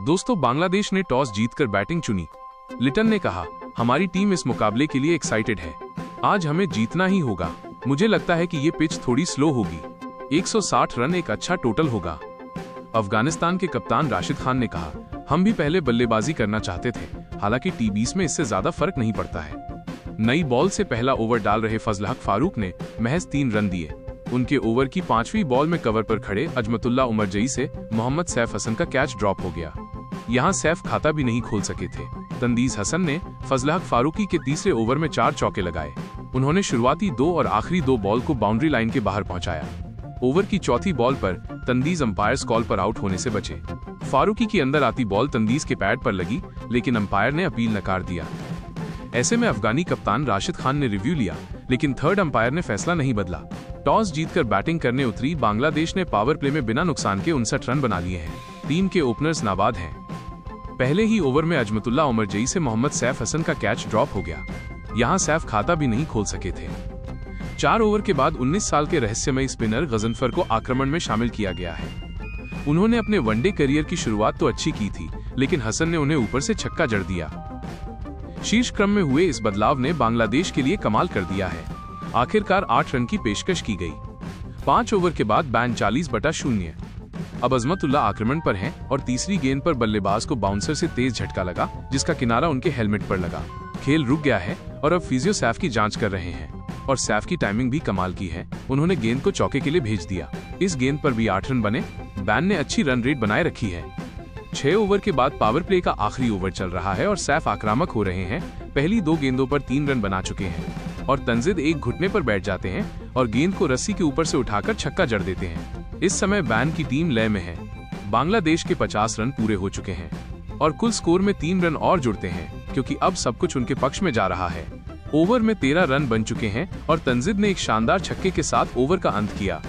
दोस्तों, बांग्लादेश ने टॉस जीतकर बैटिंग चुनी। लिटन ने कहा, हमारी टीम इस मुकाबले के लिए एक्साइटेड है। आज हमें जीतना ही होगा। मुझे लगता है कि ये पिच थोड़ी स्लो होगी। 160 रन एक अच्छा टोटल होगा। अफगानिस्तान के कप्तान राशिद खान ने कहा, हम भी पहले बल्लेबाजी करना चाहते थे, हालांकि टी20 में इससे ज्यादा फर्क नहीं पड़ता है। नई बॉल से पहला ओवर डाल रहे फजल हक फारूक ने महज 3 रन दिए। उनके ओवर की 5वीं बॉल में कवर पर खड़े अजमतुल्ला उमरजई से मोहम्मद सैफ हसन का कैच ड्रॉप हो गया। यहां सैफ खाता भी नहीं खोल सके थे। तंदीज हसन ने फजल हक फारूकी के तीसरे ओवर में 4 चौके लगाए। उन्होंने शुरुआती 2 और आखिरी 2 बॉल को बाउंड्री लाइन के बाहर पहुंचाया। ओवर की चौथी बॉल पर तंदीज अंपायर्स कॉल पर आउट होने से बचे। फारूकी की अंदर आती बॉल तंदीज के पैड पर लगी, लेकिन अंपायर ने अपील नकार दिया। ऐसे में अफगानी कप्तान राशिद खान ने रिव्यू लिया, लेकिन थर्ड अंपायर ने फैसला नहीं बदला। टॉस जीतकर बैटिंग करने उतरी बांग्लादेश ने पावर प्ले में बिना नुकसान के 59 रन बना लिए हैं। टीम के ओपनर्स नाबाद हैं। पहले ही ओवर में अजमतुल्ला उमरजई से मोहम्मद सैफ हसन का कैच ड्रॉप हो गया। यहां सैफ खाता भी नहीं खोल सके थे। 4 ओवर के बाद 19 साल के रहस्यमयी स्पिनर गजनफर को आक्रमण में शामिल किया गया है। उन्होंने अपने वनडे करियर की शुरुआत तो अच्छी की थी, लेकिन हसन ने उन्हें ऊपर से छक्का जड़ दिया। शीर्ष क्रम में हुए इस बदलाव ने बांग्लादेश के लिए कमाल कर दिया है। आखिरकार 8 रन की पेशकश की गई। 5 ओवर के बाद बैन 40/0। अब अजमतुल्ला आक्रमण पर हैं और तीसरी गेंद पर बल्लेबाज को बाउंसर से तेज झटका लगा, जिसका किनारा उनके हेलमेट पर लगा। खेल रुक गया है और अब फिजियो सैफ की जांच कर रहे हैं। और सैफ की टाइमिंग भी कमाल की है। उन्होंने गेंद को चौके के लिए भेज दिया। इस गेंद पर भी 8 रन बने। बैन ने अच्छी रन रेट बनाए रखी है। 6 ओवर के बाद पावर प्ले का आखिरी ओवर चल रहा है और सैफ आक्रामक हो रहे हैं। पहली 2 गेंदों पर 3 रन बना चुके हैं और तंजिद एक घुटने पर बैठ जाते हैं और गेंद को रस्सी के ऊपर से उठाकर छक्का जड़ देते हैं। इस समय बैन की टीम लय में है। बांग्लादेश के 50 रन पूरे हो चुके हैं और कुल स्कोर में 3 रन और जुड़ते हैं, क्योंकि अब सब कुछ उनके पक्ष में जा रहा है। ओवर में 13 रन बन चुके हैं और तंजिद ने एक शानदार छक्के के साथ ओवर का अंत किया।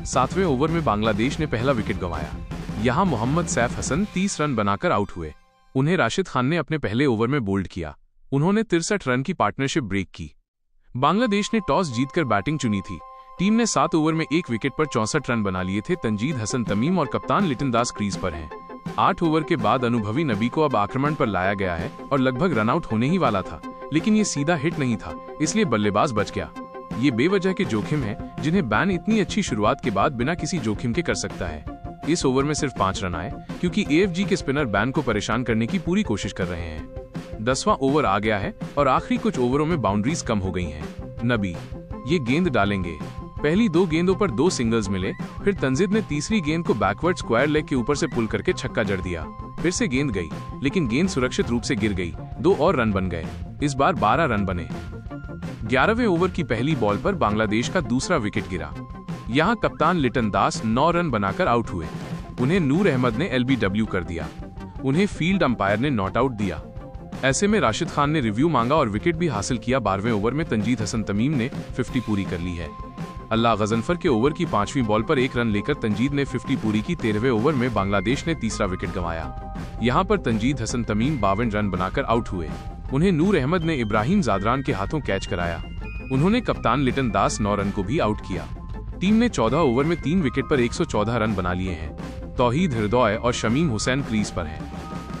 7वें ओवर में बांग्लादेश ने पहला विकेट गंवाया। यहां मोहम्मद सैफ हसन 30 रन बनाकर आउट हुए। उन्हें राशिद खान ने अपने पहले ओवर में बोल्ड किया। उन्होंने 63 रन की पार्टनरशिप ब्रेक की। बांग्लादेश ने टॉस जीतकर बैटिंग चुनी थी। टीम ने 7 ओवर में 1 विकेट पर 64 रन बना लिए थे। तंजीद हसन तमीम और कप्तान लिटन दास क्रीज पर हैं। 8 ओवर के बाद अनुभवी नबी को अब आक्रमण पर लाया गया है और लगभग रनआउट होने ही वाला था, लेकिन ये सीधा हिट नहीं था, इसलिए बल्लेबाज बच गया। ये बेवजह के जोखिम है जिन्हें बैन इतनी अच्छी शुरुआत के बाद बिना किसी जोखिम के कर सकता है। इस ओवर में सिर्फ 5 रन आए, क्योंकि AFG के स्पिनर बैन को परेशान करने की पूरी कोशिश कर रहे हैं। 10वां ओवर आ गया है और आखिरी कुछ ओवरों में बाउंड्रीज कम हो गई हैं। नबी ये गेंद डालेंगे। पहली 2 गेंदों पर 2 सिंगल्स मिले। फिर तंजिद ने तीसरी गेंद को बैकवर्ड स्क्वायर लेग के ऊपर से पुल करके छक्का जड़ दिया। फिर से गेंद गई, लेकिन गेंद सुरक्षित रूप से गिर गई। 2 और रन बन गए। इस बार 12 रन बने। 11वें ओवर की पहली बॉल पर बांग्लादेश का दूसरा विकेट गिरा। यहां कप्तान लिटन दास 9 रन बनाकर आउट हुए। उन्हें नूर अहमद ने LBW कर दिया। उन्हें फील्ड अंपायर ने नॉट आउट दिया। ऐसे में राशिद खान ने रिव्यू मांगा और विकेट भी हासिल किया। 12वें ओवर में तंजीद हसन तमीम ने 50 पूरी कर ली है। अल्लाह गजनफर के ओवर की 5वीं बॉल पर 1 रन लेकर तंजीद ने 50 पूरी की। 13वें ओवर में बांग्लादेश ने तीसरा विकेट गंवाया। यहां पर तंजीद हसन तमीम 52 रन बनाकर आउट हुए। उन्हें नूर अहमद ने इब्राहिम जादरान के हाथों कैच कराया। उन्होंने कप्तान लिटन दास 9 रन को भी आउट किया। टीम ने 14 ओवर में 3 विकेट पर 114 रन बना लिए हैं। तौहीद हृदय और शमीम हुसैन क्रीज पर हैं।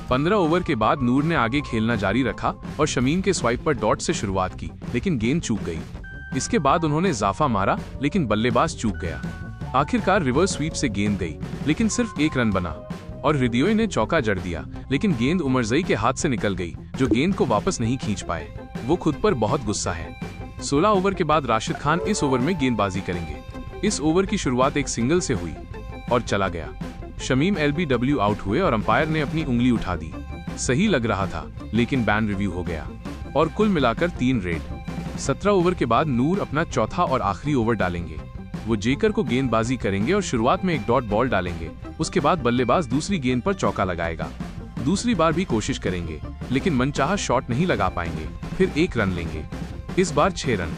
15 ओवर के बाद नूर ने आगे खेलना जारी रखा और शमीम के स्वाइप पर डॉट से शुरुआत की, लेकिन गेंद चूक गई। इसके बाद उन्होंने जाफा मारा, लेकिन बल्लेबाज चूक गया। आखिरकार रिवर्स स्वीप से गेंद गई, लेकिन सिर्फ 1 रन बना और हृदय ने चौका जड़ दिया, लेकिन गेंद उमरजई के हाथ से निकल गई, जो गेंद को वापस नहीं खींच पाए। वो खुद पर बहुत गुस्सा है। 16 ओवर के बाद राशिद खान इस ओवर में गेंदबाजी करेंगे। इस ओवर की शुरुआत एक सिंगल से हुई और चला गया। शमीम LBW आउट हुए और अंपायर ने अपनी उंगली उठा दी। सही लग रहा था, लेकिन बैन रिव्यू हो गया और कुल मिलाकर 3 रेड। 17 ओवर के बाद नूर अपना चौथा और आखिरी ओवर डालेंगे। वो जेकर को गेंदबाजी करेंगे और शुरुआत में एक डॉट बॉल डालेंगे। उसके बाद बल्लेबाज दूसरी गेंद पर चौका लगाएगा। दूसरी बार भी कोशिश करेंगे, लेकिन मनचाहा शॉट नहीं लगा पाएंगे। फिर 1 रन लेंगे। इस बार 6 रन।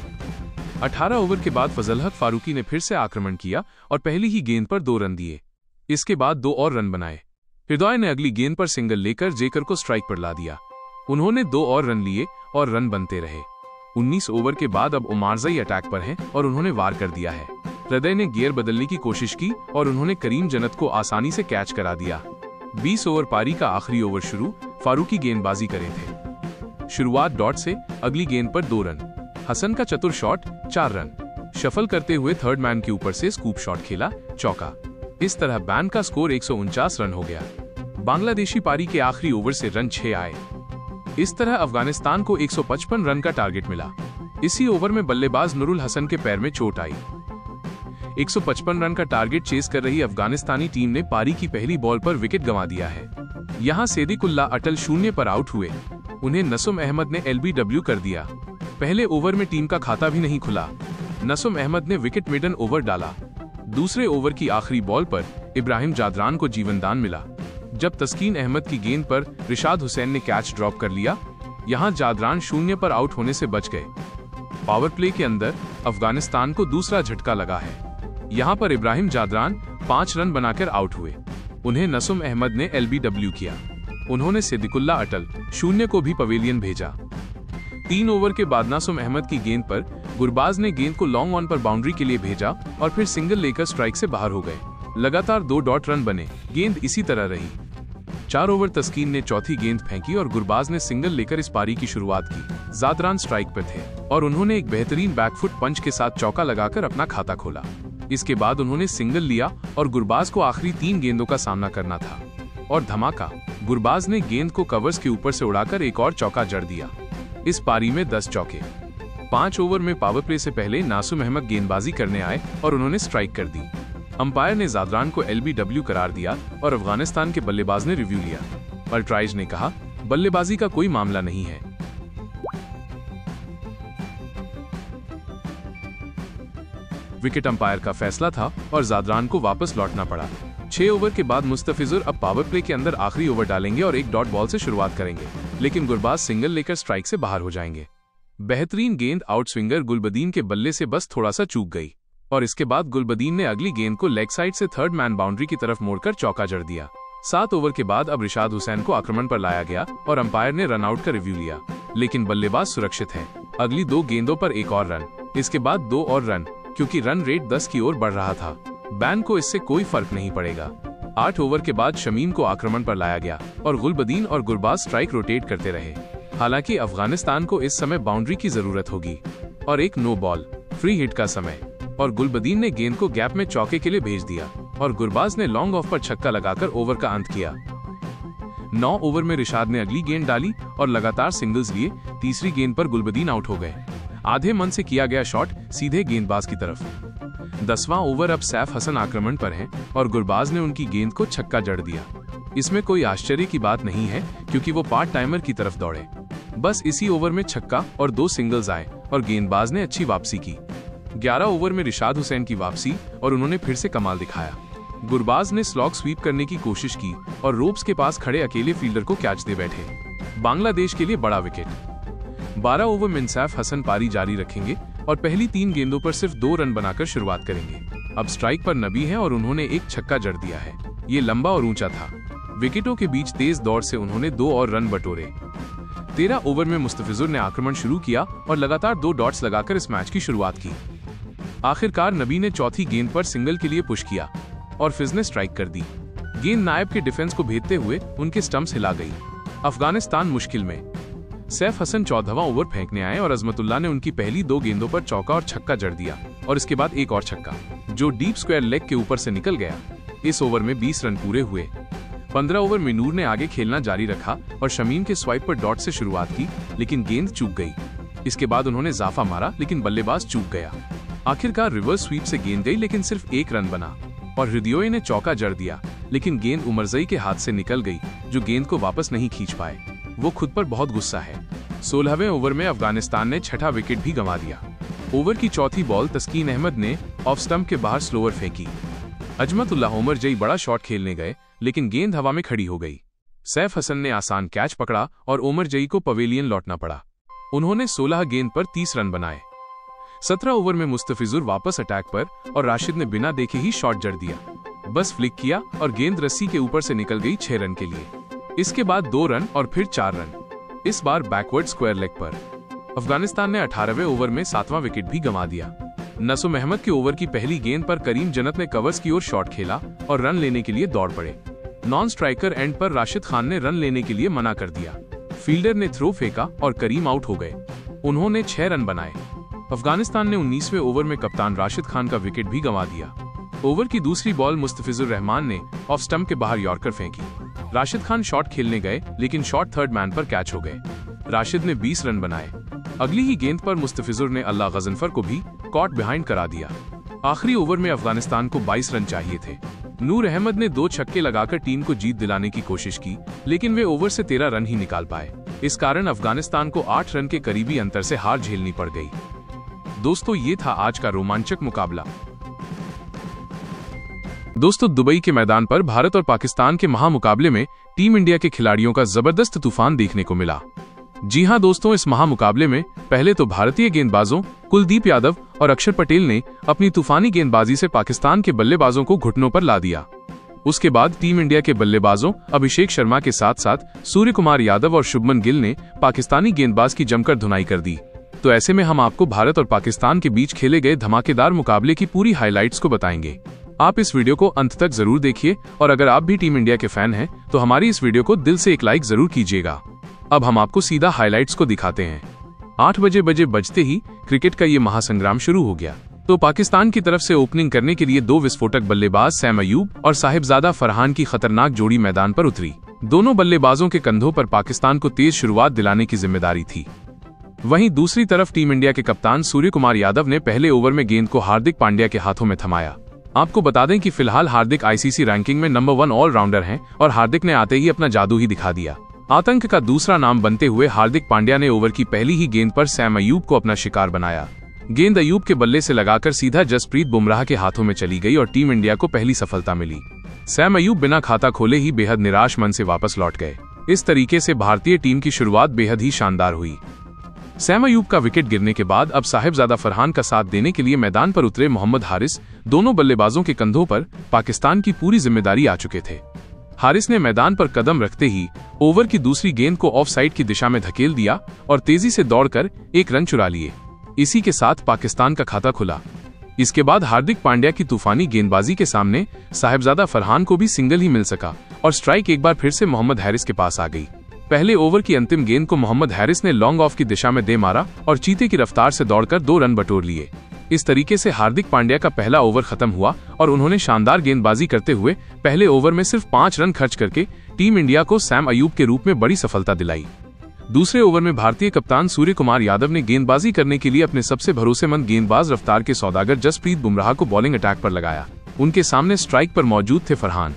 18 ओवर के बाद फजल हक फारूकी ने फिर से आक्रमण किया और पहली ही गेंद पर 2 रन दिए। इसके बाद 2 और रन बनाए। हृदय ने अगली गेंद पर सिंगल लेकर जेकर को स्ट्राइक पर ला दिया। उन्होंने 2 और रन लिए और रन बनते रहे। 19 ओवर के बाद अब उमरजई अटैक पर हैं और उन्होंने वार कर दिया है। हृदय ने गियर बदलने की कोशिश की और उन्होंने करीम जन्नत को आसानी से कैच करा दिया। 20 ओवर पारी का आखिरी ओवर शुरू, फारूकी गेंदबाजी करे थे। शुरुआत डॉट से, अगली गेंद पर 2 रन। हसन का चतुर शॉट, 4 रन। शफल करते हुए थर्ड मैन के ऊपर से स्कूप शॉट खेला, चौका। इस तरह बैन का स्कोर 149 रन हो गया। बांग्लादेशी पारी के आखिरी ओवर से रन 6 आए। इस तरह अफगानिस्तान को 155 रन का टारगेट मिला। इसी ओवर में बल्लेबाज नुरुल हसन के पैर में चोट आई। 155 रन का टारगेट चेस कर रही अफगानिस्तानी टीम ने पारी की पहली बॉल पर विकेट गंवा दिया है। यहां सेदिकुल्ला अटल 0 पर आउट हुए। उन्हें नसुम अहमद ने LBW कर दिया। पहले ओवर में टीम का खाता भी नहीं खुला। नसुम अहमद ने विकेट मिडन ओवर डाला। दूसरे ओवर की आखिरी बॉल पर इब्राहिम जादरान को जीवनदान मिला, जब तस्कीन अहमद की गेंद पर रिशाद हुसैन ने कैच ड्रॉप कर लिया। यहां जादरान 0 पर आउट होने से बच गए। पावर प्ले के अंदर अफगानिस्तान को दूसरा झटका लगा है। यहां पर इब्राहिम जादरान 5 रन बनाकर आउट हुए। उन्हें नसुम अहमद ने LBW किया। उन्होंने सिद्दीकुल्ला अटल 0 को भी पवेलियन भेजा। 3 ओवर के बाद नसुम अहमद की गेंद पर गुरबाज ने गेंद को लॉन्ग ऑन पर बाउंड्री के लिए भेजा और फिर सिंगल लेकर स्ट्राइक से बाहर हो गए। लगातार 2 डॉट रन बने। गेंद इसी तरह रही। 4 ओवर तस्कीन ने चौथी गेंद फेंकी और गुरबाज ने सिंगल लेकर इस पारी की शुरुआत की। जादरान स्ट्राइक पर थे और उन्होंने एक बेहतरीन बैकफुट पंच के साथ चौका लगाकर अपना खाता खोला। इसके बाद उन्होंने सिंगल लिया और गुरबाज को आखिरी 3 गेंदों का सामना करना था। और धमाका, गुरबाज ने गेंद को कवर्स के ऊपर से उड़ाकर एक और चौका जड़ दिया। इस पारी में 10 चौके। 5 ओवर में पावर प्ले से पहले नासुम अहमद गेंदबाजी करने आए और उन्होंने स्ट्राइक कर दी। अंपायर ने जादरान को LBW करार दिया और अफगानिस्तान के बल्लेबाज ने रिव्यू लिया। अल्ट्राइज ने कहा, बल्लेबाजी का कोई मामला नहीं है। विकेट अंपायर का फैसला था और जादरान को वापस लौटना पड़ा। 6 ओवर के बाद मुस्तफिजुर अब पावर प्ले के अंदर आखिरी ओवर डालेंगे और एक डॉट बॉल से शुरुआत करेंगे, लेकिन गुरबाज सिंगल लेकर स्ट्राइक से बाहर हो जाएंगे। बेहतरीन गेंद आउट स्विंगर गुलबदीन के बल्ले से बस थोड़ा सा चूक गई और इसके बाद गुलबदीन ने अगली गेंद को लेग साइड से थर्ड मैन बाउंड्री की तरफ मोड़कर चौका जड़ दिया। 7 ओवर के बाद अब रिशाद हुसैन को आक्रमण पर लाया गया और अंपायर ने रन आउट का रिव्यू लिया, लेकिन बल्लेबाज सुरक्षित है। अगली 2 गेंदों पर एक और रन, इसके बाद 2 और रन, क्योंकि रन रेट 10 की ओर बढ़ रहा था। बैन को इससे कोई फर्क नहीं पड़ेगा। 8 ओवर के बाद शमीम को आक्रमण पर लाया गया और गुलबदीन और गुरबाज स्ट्राइक रोटेट करते रहे। हालांकि अफगानिस्तान को इस समय बाउंड्री की जरूरत होगी और एक नो बॉल फ्री हिट का समय, और गुलबदीन ने गेंद को गैप में चौके के लिए भेज दिया और गुरबाज ने लॉन्ग ऑफ पर छक्का लगाकर ओवर का अंत किया। 9 ओवर में रिशाद ने अगली गेंद डाली और लगातार सिंगल्स लिए। तीसरी गेंद पर गुलबदीन आउट हो गए। आधे मन से किया गया शॉट सीधे गेंदबाज की तरफ। 10वां ओवर अब सैफ हसन आक्रमण पर हैं और गुरबाज ने उनकी गेंद को छक्का जड़ दिया। इसमें कोई आश्चर्य की बात नहीं है, क्योंकि वो पार्ट टाइमर की तरफ दौड़े। बस इसी ओवर में छक्का और 2 सिंगल्स आए और गेंदबाज ने अच्छी वापसी की। 11 ओवर में रिशाद हुसैन की वापसी और उन्होंने फिर से कमाल दिखाया। गुरबाज ने स्लॉग स्वीप करने की कोशिश की और रोप्स के पास खड़े अकेले फील्डर को कैच दे बैठे। बांग्लादेश के लिए बड़ा विकेट। 12 ओवर में सैफ हसन पारी जारी रखेंगे और पहली 3 गेंदों पर सिर्फ 2 रन बनाकर शुरुआत करेंगे। अब स्ट्राइक पर नबी हैं और उन्होंने एक छक्का जड़ दिया है। ये लंबा और ऊंचा था। विकेटों के बीच तेज दौड़ से उन्होंने 2 और रन बटोरे। 13 ओवर में मुस्तफिजुर ने आक्रमण शुरू किया और लगातार 2 डॉट्स लगाकर इस मैच की शुरुआत की। आखिरकार नबी ने चौथी गेंद पर सिंगल के लिए पुश किया और फिज ने स्ट्राइक कर दी। गेंद नायब के डिफेंस को भेदते हुए उनके स्टंप्स हिला गई। अफगानिस्तान मुश्किल में। सैफ हसन 14वां ओवर फेंकने आए और अजमतुल्लाह ने उनकी पहली 2 गेंदों पर चौका और छक्का जड़ दिया और इसके बाद एक और छक्का, जो डीप स्क्वायर लेग के ऊपर से निकल गया। इस ओवर में 20 रन पूरे हुए। 15 ओवर में नूर ने आगे खेलना जारी रखा और शमीम के स्वाइप पर डॉट से शुरुआत की, लेकिन गेंद चूक गई। इसके बाद उन्होंने जाफा मारा, लेकिन बल्लेबाज चूक गया। आखिरकार रिवर्स स्वीप से गेंद गई, लेकिन सिर्फ 1 रन बना और हृदयों ने चौका जड़ दिया, लेकिन गेंद उमरजई के हाथ से निकल गई, जो गेंद को वापस नहीं खींच पाए। वो खुद पर बहुत गुस्सा है। 16वें ओवर में अफगानिस्तान ने 6ठा विकेट भी गंवा दिया। ओवर की चौथी बॉल तस्कीन अहमद ने ऑफ स्टंप के बाहर स्लोअर फेंकी। अजमतुल्लाह उमरजई बड़ा शॉट खेलने गए, लेकिन गेंद हवा में खड़ी हो गई। सैफ हसन ने आसान कैच पकड़ा और उमरजई को पवेलियन लौटना पड़ा। उन्होंने 16 गेंद पर 30 रन बनाए। 17 ओवर में मुस्तफिजुर वापस अटैक पर और राशिद ने बिना देखे ही शॉट जड़ दिया। बस फ्लिक किया और गेंद रस्सी के ऊपर से निकल गई 6 रन के लिए। इसके बाद 2 रन और फिर 4 रन, इस बार बैकवर्ड स्क्वायर लेग पर। अफगानिस्तान ने 18वें ओवर में 7वां विकेट भी गंवा दिया। नसूम अहमद के ओवर की पहली गेंद पर करीम जन्नत ने कवर्स की ओर शॉट खेला और रन लेने के लिए दौड़ पड़े। नॉन स्ट्राइकर एंड पर राशिद खान ने रन लेने के लिए मना कर दिया। फील्डर ने थ्रो फेंका और करीम आउट हो गए। उन्होंने 6 रन बनाए। अफगानिस्तान ने 19वें ओवर में कप्तान राशिद खान का विकेट भी गंवा दिया। ओवर की दूसरी बॉल मुस्तफिजुर रहमान ने ऑफ स्टंप के बाहर यॉर्कर फेंकी। राशिद खान शॉट खेलने गए, लेकिन शॉट थर्ड मैन पर कैच हो गए। राशिद ने 20 रन बनाए। अगली ही गेंद पर मुस्तफिजुर ने अल्लाह गजनफर को भी कॉट बिहाइंड करा दिया। आखिरी ओवर में अफगानिस्तान को 22 रन चाहिए थे। नूर अहमद ने 2 छक्के लगाकर टीम को जीत दिलाने की कोशिश की, लेकिन वे ओवर से 13 रन ही निकाल पाए। इस कारण अफगानिस्तान को 8 रन के करीबी अंतर से हार झेलनी पड़ गई। दोस्तों, ये था आज का रोमांचक मुकाबला। दोस्तों, दुबई के मैदान पर भारत और पाकिस्तान के महामुकाबले में टीम इंडिया के खिलाड़ियों का जबरदस्त तूफान देखने को मिला। जी हां दोस्तों, इस महामुकाबले में पहले तो भारतीय गेंदबाजों कुलदीप यादव और अक्षर पटेल ने अपनी तूफानी गेंदबाजी से पाकिस्तान के बल्लेबाजों को घुटनों पर ला दिया। उसके बाद टीम इंडिया के बल्लेबाजों अभिषेक शर्मा के साथ साथ सूर्य कुमार यादव और शुभमन गिल ने पाकिस्तानी गेंदबाज की जमकर धुनाई कर दी। तो ऐसे में हम आपको भारत और पाकिस्तान के बीच खेले गए धमाकेदार मुकाबले की पूरी हाइलाइट्स को बताएंगे। आप इस वीडियो को अंत तक जरूर देखिए और अगर आप भी टीम इंडिया के फैन हैं तो हमारी इस वीडियो को दिल से एक लाइक जरूर कीजिएगा। अब हम आपको सीधा हाइलाइट्स को दिखाते हैं। 8 बजे बजते ही क्रिकेट का ये महासंग्राम शुरू हो गया। तो पाकिस्तान की तरफ से ओपनिंग करने के लिए 2 विस्फोटक बल्लेबाज सैम अयूब और साहिबजादा फरहान की खतरनाक जोड़ी मैदान पर उतरी। दोनों बल्लेबाजों के कंधों पर पाकिस्तान को तेज शुरुआत दिलाने की जिम्मेदारी थी। वहीं दूसरी तरफ टीम इंडिया के कप्तान सूर्य कुमार यादव ने पहले ओवर में गेंद को हार्दिक पांड्या के हाथों में थमाया। आपको बता दें कि फिलहाल हार्दिक आईसीसी रैंकिंग में नंबर 1 ऑलराउंडर हैं और हार्दिक ने आते ही अपना जादू ही दिखा दिया। आतंक का दूसरा नाम बनते हुए हार्दिक पांड्या ने ओवर की पहली ही गेंद पर सैम अयूब को अपना शिकार बनाया। गेंद अयूब के बल्ले से लगाकर सीधा जसप्रीत बुमराह के हाथों में चली गई और टीम इंडिया को पहली सफलता मिली। सैम अयूब बिना खाता खोले ही बेहद निराश मन से वापस लौट गए। इस तरीके से भारतीय टीम की शुरुआत बेहद ही शानदार हुई। सैम अयूब का विकेट गिरने के बाद अब साहिबजादा फरहान का साथ देने के लिए मैदान पर उतरे मोहम्मद हारिस। दोनों बल्लेबाजों के कंधों पर पाकिस्तान की पूरी जिम्मेदारी आ चुके थे। हारिस ने मैदान पर कदम रखते ही ओवर की दूसरी गेंद को ऑफ साइड की दिशा में धकेल दिया और तेजी से दौड़कर 1 रन चुरा लिए। इसी के साथ पाकिस्तान का खाता खुला। इसके बाद हार्दिक पांड्या की तूफानी गेंदबाजी के सामने साहिबजादा फरहान को भी सिंगल ही मिल सका और स्ट्राइक एक बार फिर से मोहम्मद हारिस के पास आ गई। पहले ओवर की अंतिम गेंद को मोहम्मद हारिस ने लॉन्ग ऑफ की दिशा में दे मारा और चीते की रफ्तार से दौड़कर 2 रन बटोर लिए। इस तरीके से हार्दिक पांड्या का पहला ओवर खत्म हुआ और उन्होंने शानदार गेंदबाजी करते हुए पहले ओवर में सिर्फ 5 रन खर्च करके टीम इंडिया को सैम अयूब के रूप में बड़ी सफलता दिलाई। दूसरे ओवर में भारतीय कप्तान सूर्य कुमार यादव ने गेंदबाजी करने के लिए अपने सबसे भरोसेमंद गेंदबाज रफ्तार के सौदागर जसप्रीत बुमराह को बॉलिंग अटैक पर लगाया। उनके सामने स्ट्राइक पर मौजूद थे फरहान।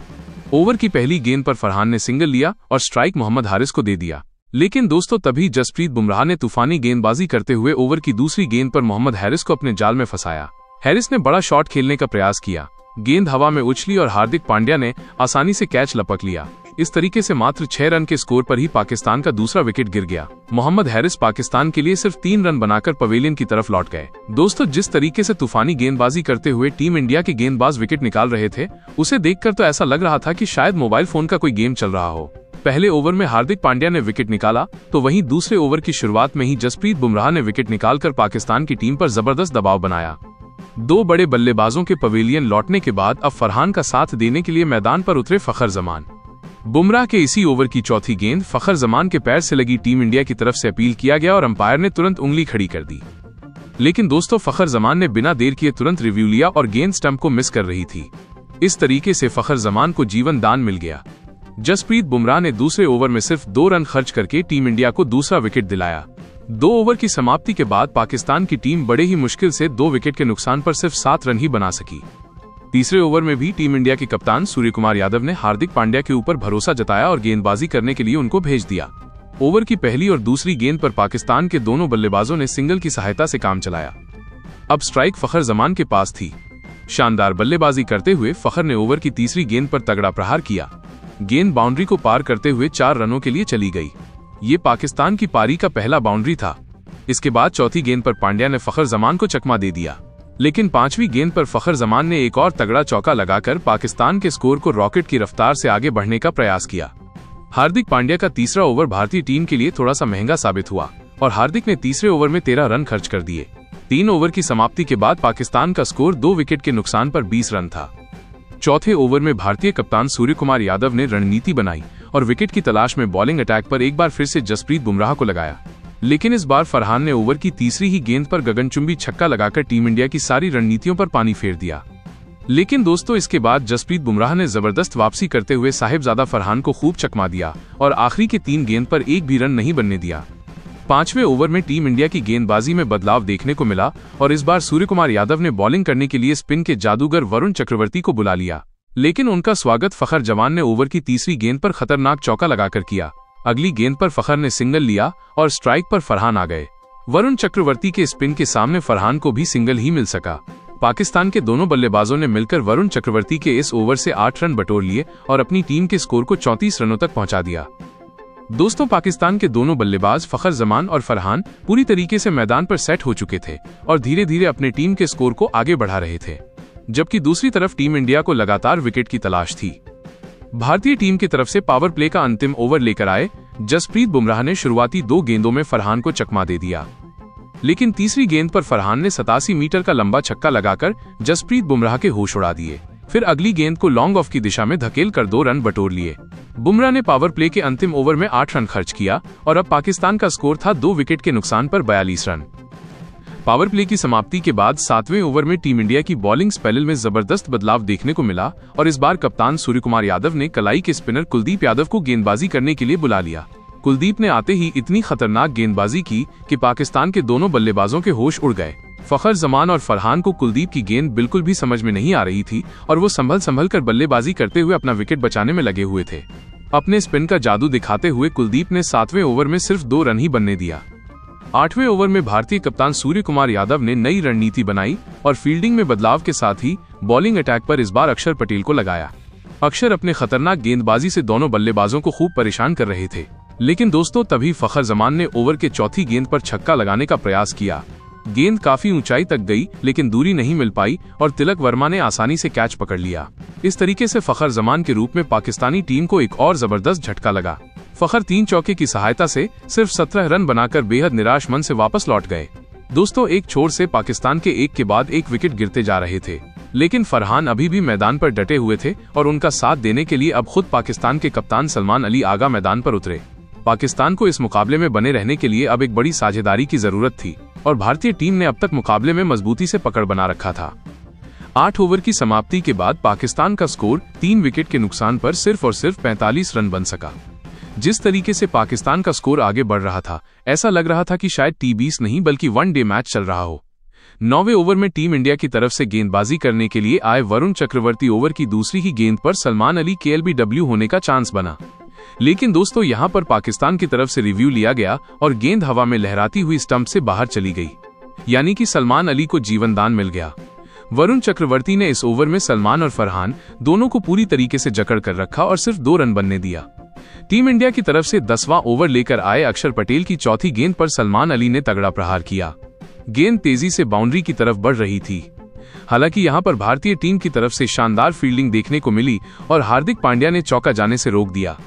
ओवर की पहली गेंद पर फरहान ने सिंगल लिया और स्ट्राइक मोहम्मद हारिस को दे दिया। लेकिन दोस्तों, तभी जसप्रीत बुमराह ने तूफानी गेंदबाजी करते हुए ओवर की दूसरी गेंद पर मोहम्मद हारिस को अपने जाल में फंसाया। हारिस ने बड़ा शॉट खेलने का प्रयास किया। गेंद हवा में उछली और हार्दिक पांड्या ने आसानी से कैच लपक लिया। इस तरीके से मात्र 6 रन के स्कोर पर ही पाकिस्तान का दूसरा विकेट गिर गया। मोहम्मद हारिस पाकिस्तान के लिए सिर्फ 3 रन बनाकर पवेलियन की तरफ लौट गए। दोस्तों, जिस तरीके से तूफानी गेंदबाजी करते हुए टीम इंडिया के गेंदबाज विकेट निकाल रहे थे, उसे देखकर तो ऐसा लग रहा था कि शायद मोबाइल फोन का कोई गेम चल रहा हो। पहले ओवर में हार्दिक पांड्या ने विकेट निकाला तो वहीं दूसरे ओवर की शुरुआत में ही जसप्रीत बुमराह ने विकेट निकालकर पाकिस्तान की टीम पर जबरदस्त दबाव बनाया। 2 बड़े बल्लेबाजों के पवेलियन लौटने के बाद अब फरहान का साथ देने के लिए मैदान पर उतरे फखर जमान। बुमराह के इसी ओवर की चौथी गेंद फखर जमान के पैर से लगी टीम इंडिया की तरफ से अपील किया गया और अंपायर ने तुरंत उंगली खड़ी कर दी। लेकिन दोस्तों, फखर जमान ने बिना देर किए तुरंत रिव्यू लिया और गेंद स्टंप को मिस कर रही थी। इस तरीके से फखर जमान को जीवन दान मिल गया। जसप्रीत बुमराह ने दूसरे ओवर में सिर्फ 2 रन खर्च करके टीम इंडिया को दूसरा विकेट दिलाया। 2 ओवर की समाप्ति के बाद पाकिस्तान की टीम बड़े ही मुश्किल से 2 विकेट के नुकसान पर सिर्फ 7 रन ही बना सकी। तीसरे ओवर में भी टीम इंडिया के कप्तान सूर्य कुमार यादव ने हार्दिक पांड्या के ऊपर भरोसा जताया और गेंदबाजी करने के लिए उनको भेज दिया। ओवर की पहली और दूसरी गेंद पर पाकिस्तान के दोनों बल्लेबाजों ने सिंगल की सहायता से काम चलाया। अब स्ट्राइक फखर जमान के पास थी। शानदार बल्लेबाजी करते हुए फखर ने ओवर की तीसरी गेंद पर तगड़ा प्रहार किया। गेंद बाउंड्री को पार करते हुए 4 रनों के लिए चली गई। ये पाकिस्तान की पारी का पहला बाउंड्री था। इसके बाद चौथी गेंद पर पांड्या ने फखर जमान को चकमा दे दिया। लेकिन 5वीं गेंद पर फखर जमान ने एक और तगड़ा चौका लगाकर पाकिस्तान के स्कोर को रॉकेट की रफ्तार से आगे बढ़ने का प्रयास किया। हार्दिक पांड्या का तीसरा ओवर भारतीय टीम के लिए थोड़ा सा महंगा साबित हुआ और हार्दिक ने तीसरे ओवर में 13 रन खर्च कर दिए। 3 ओवर की समाप्ति के बाद पाकिस्तान का स्कोर 2 विकेट के नुकसान पर 20 रन था। चौथे ओवर में भारतीय कप्तान सूर्य कुमार यादव ने रणनीति बनाई और विकेट की तलाश में बॉलिंग अटैक पर एक बार फिर से जसप्रीत बुमराह को लगाया, लेकिन इस बार फरहान ने ओवर की तीसरी ही गेंद पर गगनचुंबी छक्का लगाकर टीम इंडिया की सारी रणनीतियों पर पानी फेर दिया। लेकिन दोस्तों, इसके बाद जसप्रीत बुमराह ने जबरदस्त वापसी करते हुए साहिबजादा फरहान को खूब चकमा दिया और आखिरी के 3 गेंद पर एक भी रन नहीं बनने दिया। 5वें ओवर में टीम इंडिया की गेंदबाजी में बदलाव देखने को मिला और इस बार सूर्य कुमार यादव ने बॉलिंग करने के लिए स्पिन के जादूगर वरुण चक्रवर्ती को बुला लिया, लेकिन उनका स्वागत फखर जमान ने ओवर की तीसरी गेंद पर खतरनाक चौका लगाकर किया। अगली गेंद पर फखर ने सिंगल लिया और स्ट्राइक पर फरहान आ गए। वरुण चक्रवर्ती के स्पिन के सामने फरहान को भी सिंगल ही मिल सका। पाकिस्तान के दोनों बल्लेबाजों ने मिलकर वरुण चक्रवर्ती के इस ओवर से 8 रन बटोर लिए और अपनी टीम के स्कोर को 34 रनों तक पहुंचा दिया। दोस्तों, पाकिस्तान के दोनों बल्लेबाज फखर जमान और फरहान पूरी तरीके से मैदान पर सेट हो चुके थे और धीरे धीरे अपने टीम के स्कोर को आगे बढ़ा रहे थे, जबकि दूसरी तरफ टीम इंडिया को लगातार विकेट की तलाश थी। भारतीय टीम की तरफ से पावर प्ले का अंतिम ओवर लेकर आए जसप्रीत बुमराह ने शुरुआती 2 गेंदों में फरहान को चकमा दे दिया, लेकिन तीसरी गेंद पर फरहान ने 87 मीटर का लंबा छक्का लगाकर जसप्रीत बुमराह के होश उड़ा दिए। फिर अगली गेंद को लॉन्ग ऑफ की दिशा में धकेल कर 2 रन बटोर लिए। बुमराह ने पावर प्ले के अंतिम ओवर में 8 रन खर्च किया और अब पाकिस्तान का स्कोर था 2 विकेट के नुकसान पर 42 रन। पावर प्ले की समाप्ति के बाद 7वें ओवर में टीम इंडिया की बॉलिंग स्पेल में जबरदस्त बदलाव देखने को मिला और इस बार कप्तान सूर्य कुमार यादव ने कलाई के स्पिनर कुलदीप यादव को गेंदबाजी करने के लिए बुला लिया। कुलदीप ने आते ही इतनी खतरनाक गेंदबाजी की कि पाकिस्तान के दोनों बल्लेबाजों के होश उड़ गए। फखर जमान और फरहान को कुलदीप की गेंद बिल्कुल भी समझ में नहीं आ रही थी और वो संभल कर बल्लेबाजी करते हुए अपना विकेट बचाने में लगे हुए थे। अपने स्पिन का जादू दिखाते हुए कुलदीप ने 7वें ओवर में सिर्फ 2 रन ही बनने दिया। 8वें ओवर में भारतीय कप्तान सूर्य कुमार यादव ने नई रणनीति बनाई और फील्डिंग में बदलाव के साथ ही बॉलिंग अटैक पर इस बार अक्षर पटेल को लगाया। अक्षर अपने खतरनाक गेंदबाजी से दोनों बल्लेबाजों को खूब परेशान कर रहे थे, लेकिन दोस्तों तभी फखर जमान ने ओवर के चौथी गेंद पर छक्का लगाने का प्रयास किया। गेंद काफी ऊंचाई तक गई, लेकिन दूरी नहीं मिल पाई और तिलक वर्मा ने आसानी से कैच पकड़ लिया। इस तरीके से फखर जमान के रूप में पाकिस्तानी टीम को एक और जबरदस्त झटका लगा। फखर 3 चौके की सहायता से सिर्फ 17 रन बनाकर बेहद निराश मन से वापस लौट गए। दोस्तों, एक छोर से पाकिस्तान के एक के बाद एक विकेट गिरते जा रहे थे, लेकिन फरहान अभी भी मैदान पर डटे हुए थे और उनका साथ देने के लिए अब खुद पाकिस्तान के कप्तान सलमान अली आगा मैदान पर उतरे। पाकिस्तान को इस मुकाबले में बने रहने के लिए अब एक बड़ी साझेदारी की जरूरत थी और भारतीय टीम ने अब तक मुकाबले में मजबूती से पकड़ बना रखा था। 8 ओवर की समाप्ति के बाद पाकिस्तान का स्कोर 3 विकेट के नुकसान पर सिर्फ और सिर्फ 45 रन बन सका। जिस तरीके से पाकिस्तान का स्कोर आगे बढ़ रहा था, ऐसा लग रहा था कि शायद T20 नहीं बल्कि 1 डे मैच चल रहा हो। 9वें ओवर में टीम इंडिया की तरफ से गेंदबाजी करने के लिए आए वरुण चक्रवर्ती ओवर की दूसरी ही गेंद पर सलमान अली के LBW होने का चांस बना, लेकिन दोस्तों यहाँ पर पाकिस्तान की तरफ से रिव्यू लिया गया और गेंद हवा में लहराती हुई स्टंप से बाहर चली गई, यानी कि सलमान अली को जीवनदान मिल गया। वरुण चक्रवर्ती ने इस ओवर में सलमान और फरहान दोनों को पूरी तरीके से जकड़ कर रखा और सिर्फ 2 रन बनने दिया। टीम इंडिया की तरफ से 10वां ओवर लेकर आए अक्षर पटेल की चौथी गेंद पर सलमान अली ने तगड़ा प्रहार किया। गेंद तेजी से बाउंड्री की तरफ बढ़ रही थी। हालांकि यहां पर भारतीय टीम की तरफ से शानदार फील्डिंग देखने को मिली और हार्दिक पांड्या ने चौका जाने से रोक दिया,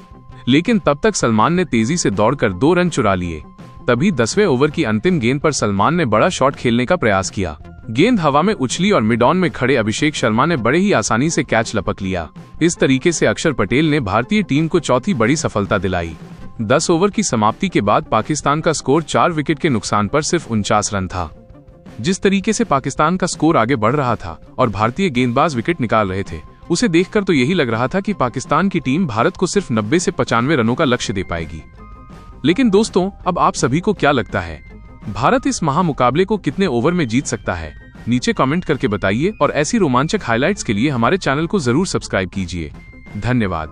लेकिन तब तक सलमान ने तेजी से दौड़कर 2 रन चुरा लिए। तभी 10वें ओवर की अंतिम गेंद पर सलमान ने बड़ा शॉट खेलने का प्रयास किया। गेंद हवा में उछली और मिड ऑन में खड़े अभिषेक शर्मा ने बड़े ही आसानी से कैच लपक लिया। इस तरीके से अक्षर पटेल ने भारतीय टीम को चौथी बड़ी सफलता दिलाई। 10 ओवर की समाप्ति के बाद पाकिस्तान का स्कोर 4 विकेट के नुकसान पर सिर्फ 49 रन था। जिस तरीके से पाकिस्तान का स्कोर आगे बढ़ रहा था और भारतीय गेंदबाज विकेट निकाल रहे थे, उसे देखकर तो यही लग रहा था कि पाकिस्तान की टीम भारत को सिर्फ 90 से 95 रनों का लक्ष्य दे पाएगी। लेकिन दोस्तों, अब आप सभी को क्या लगता है, भारत इस महामुकाबले को कितने ओवर में जीत सकता है? नीचे कमेंट करके बताइए और ऐसी रोमांचक हाइलाइट्स के लिए हमारे चैनल को जरूर सब्सक्राइब कीजिए। धन्यवाद।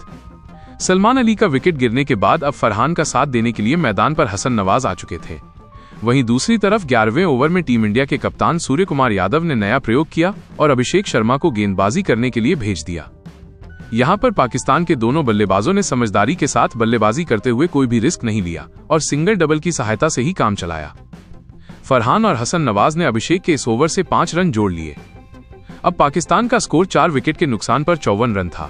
सलमान अली का विकेट गिरने के बाद अब फरहान का साथ देने के लिए मैदान पर हसन नवाज आ चुके थे। वहीं दूसरी तरफ 11वें ओवर में टीम इंडिया के कप्तान सूर्य कुमार यादव ने नया प्रयोग किया और अभिषेक शर्मा को गेंदबाजी करने के लिए भेज दिया। यहां पर पाकिस्तान के दोनों बल्लेबाजों ने समझदारी के साथ बल्लेबाजी करते हुए कोई भी रिस्क नहीं लिया और सिंगल डबल की सहायता से ही काम चलाया। फरहान और हसन नवाज ने अभिषेक के इस ओवर से 5 रन जोड़ लिए। अब पाकिस्तान का स्कोर 4 विकेट के नुकसान पर 54 रन था।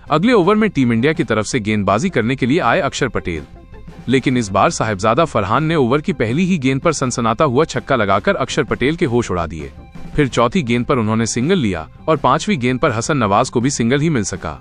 अगले ओवर में टीम इंडिया की तरफ से गेंदबाजी करने के लिए आए अक्षर पटेल। लेकिन इस बार साहिबजादा फरहान ने ओवर की पहली ही गेंद पर सनसनाता हुआ छक्का लगाकर अक्षर पटेल के होश उड़ा दिए। फिर चौथी गेंद पर उन्होंने सिंगल लिया और पांचवी गेंद पर हसन नवाज को भी सिंगल ही मिल सका,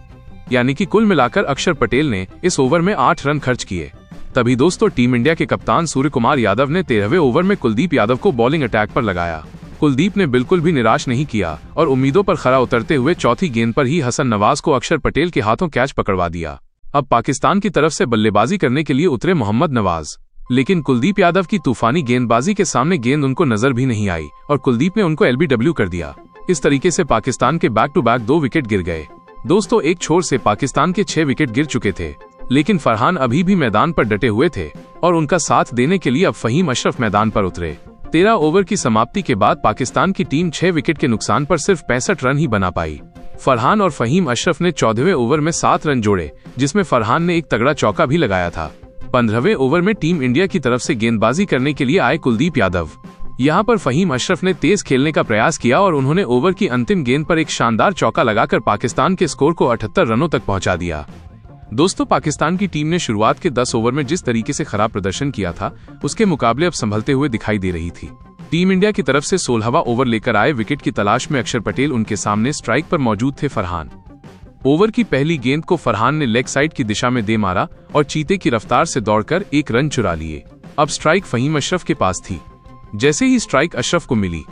यानी कि कुल मिलाकर अक्षर पटेल ने इस ओवर में 8 रन खर्च किए। तभी दोस्तों टीम इंडिया के कप्तान सूर्य कुमार यादव ने 13वें ओवर में कुलदीप यादव को बॉलिंग अटैक पर लगाया। कुलदीप ने बिल्कुल भी निराश नहीं किया और उम्मीदों पर खरा उतरते हुए चौथी गेंद पर ही हसन नवाज को अक्षर पटेल के हाथों कैच पकड़वा दिया। अब पाकिस्तान की तरफ से बल्लेबाजी करने के लिए उतरे मोहम्मद नवाज, लेकिन कुलदीप यादव की तूफानी गेंदबाजी के सामने गेंद उनको नजर भी नहीं आई और कुलदीप ने उनको LBW कर दिया। इस तरीके से पाकिस्तान के बैक टू बैक 2 विकेट गिर गए। दोस्तों एक छोर से पाकिस्तान के 6 विकेट गिर चुके थे, लेकिन फरहान अभी भी मैदान पर डटे हुए थे और उनका साथ देने के लिए अब फहीम अशरफ मैदान पर उतरे। 13 ओवर की समाप्ति के बाद पाकिस्तान की टीम 6 विकेट के नुकसान पर सिर्फ 65 रन ही बना पाई। फरहान और फहीम अशरफ ने 14वें ओवर में 7 रन जोड़े, जिसमें फरहान ने एक तगड़ा चौका भी लगाया था। 15वें ओवर में टीम इंडिया की तरफ से गेंदबाजी करने के लिए आए कुलदीप यादव। यहाँ पर फहीम अशरफ ने तेज खेलने का प्रयास किया और उन्होंने ओवर की अंतिम गेंद पर एक शानदार चौका लगाकर पाकिस्तान के स्कोर को 78 रनों तक पहुंचा दिया। दोस्तों पाकिस्तान की टीम ने शुरुआत के 10 ओवर में जिस तरीके से खराब प्रदर्शन किया था, उसके मुकाबले अब संभलते हुए दिखाई दे रही थी। टीम इंडिया की तरफ से 16वां ओवर लेकर आए विकेट की तलाश में अक्षर पटेल, उनके सामने स्ट्राइक पर मौजूद थे फरहान। ओवर की पहली गेंद को फरहान ने लेग साइड की दिशा में दे मारा और चीते की रफ्तार से दौड़कर 1 रन चुरा लिए। अब स्ट्राइक फहीम अशरफ के पास थी। जैसे ही स्ट्राइक अशरफ को मिली,